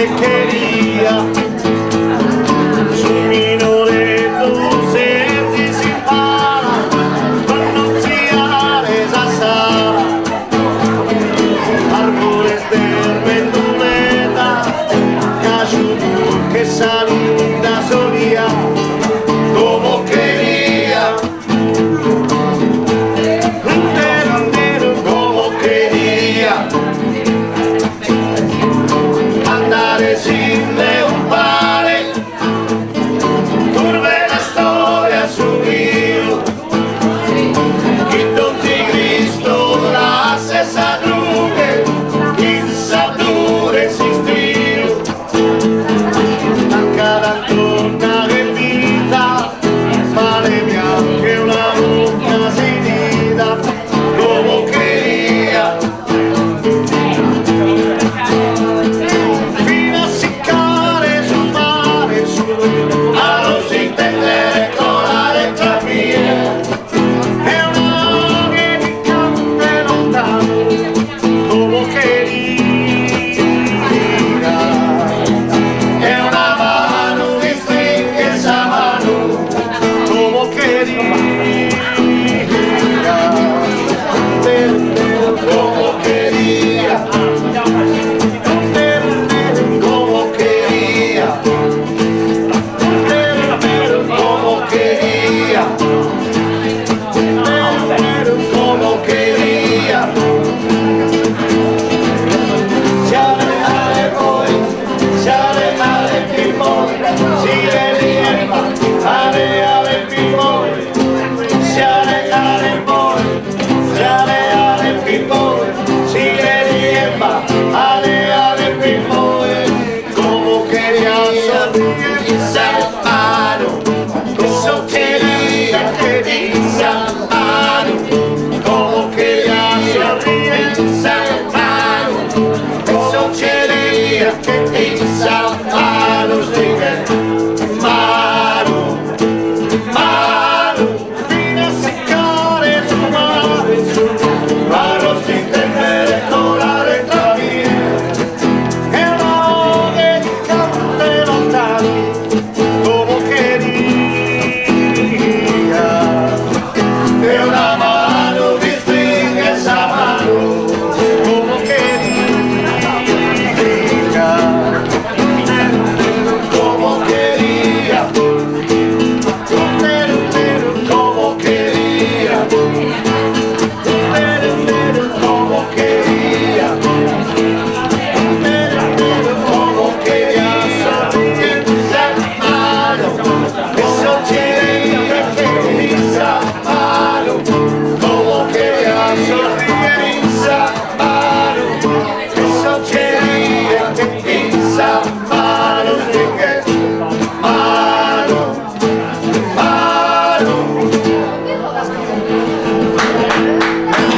te quería. Su vino de dulces y sin para anunciar esa sala. Árboles de verduleta, cayó que salida solía. Como quería, como quería andare sin leopardi, turbe la storia su io, chi tutti Cristo la stessa drughe, il sapore si stilo, anche l'antorna che vita, vale bianche una bocca sinita, come queria. Fino a siccare sul mare, a non si intendere colare tra mie, è una che mi canta lontano, come queria, è una mano che stringe esa mano, come queria, como queria. Como quería, como quería, como quería. Se aleja poi, se aleja del pimón, sigue hierba, aleja del pimón. Se aleja del poi, se aleja del pimón, sigue hierba, aleja del pimón. Como quería esa mano, eso quería que esa mano, como quería esa mano, eso quería que esa mano.